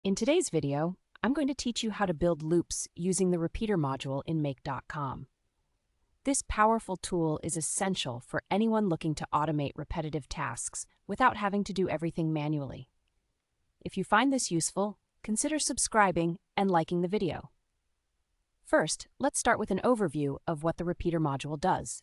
In today's video, I'm going to teach you how to build loops using the repeater module in make.com. This powerful tool is essential for anyone looking to automate repetitive tasks without having to do everything manually. If you find this useful, consider subscribing and liking the video. First, let's start with an overview of what the repeater module does.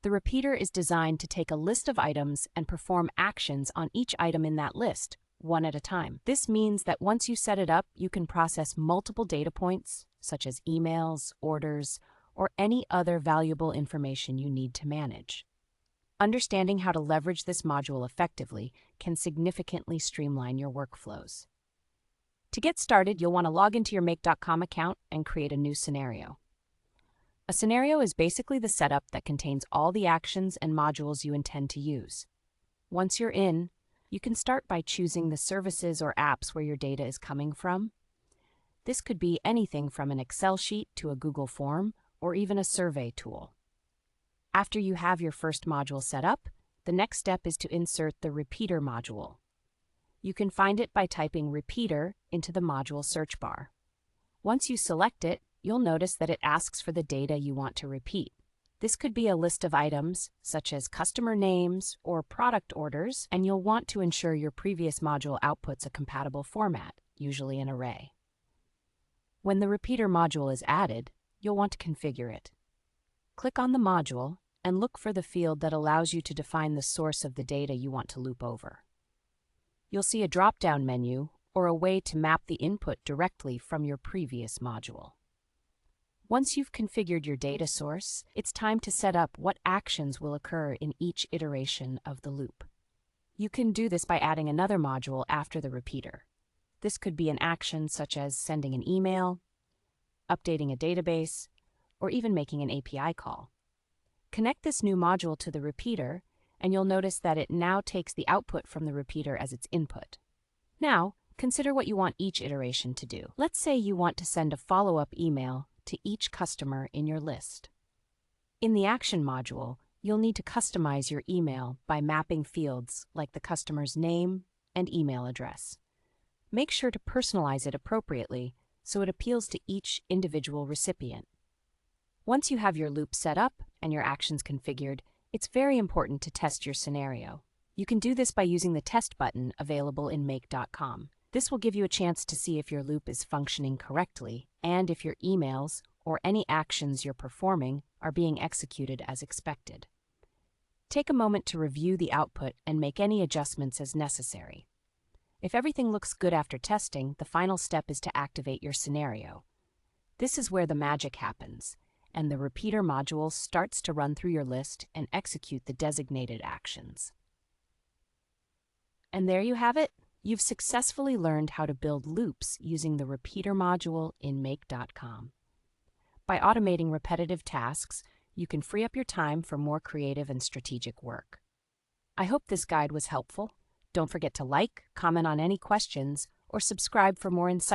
The repeater is designed to take a list of items and perform actions on each item in that list, one at a time. This means that once you set it up, you can process multiple data points, such as emails, orders, or any other valuable information you need to manage. Understanding how to leverage this module effectively can significantly streamline your workflows. To get started, you'll want to log into your make.com account and create a new scenario. A scenario is basically the setup that contains all the actions and modules you intend to use. Once you're in, you can start by choosing the services or apps where your data is coming from. This could be anything from an Excel sheet to a Google form or even a survey tool. After you have your first module set up, the next step is to insert the repeater module. You can find it by typing repeater into the module search bar. Once you select it, you'll notice that it asks for the data you want to repeat. This could be a list of items, such as customer names or product orders, and you'll want to ensure your previous module outputs a compatible format, usually an array. When the repeater module is added, you'll want to configure it. Click on the module and look for the field that allows you to define the source of the data you want to loop over. You'll see a drop-down menu or a way to map the input directly from your previous module. Once you've configured your data source, it's time to set up what actions will occur in each iteration of the loop. You can do this by adding another module after the repeater. This could be an action such as sending an email, updating a database, or even making an API call. Connect this new module to the repeater, and you'll notice that it now takes the output from the repeater as its input. Now, consider what you want each iteration to do. Let's say you want to send a follow-up email to each customer in your list. In the action module, you'll need to customize your email by mapping fields like the customer's name and email address. Make sure to personalize it appropriately so it appeals to each individual recipient. Once you have your loop set up and your actions configured, it's very important to test your scenario. You can do this by using the test button available in make.com. This will give you a chance to see if your loop is functioning correctly and if your emails or any actions you're performing are being executed as expected. Take a moment to review the output and make any adjustments as necessary. If everything looks good after testing, the final step is to activate your scenario. This is where the magic happens, and the repeater module starts to run through your list and execute the designated actions. And there you have it. You've successfully learned how to build loops using the repeater module in make.com. By automating repetitive tasks, you can free up your time for more creative and strategic work. I hope this guide was helpful. Don't forget to like, comment on any questions, or subscribe for more insights.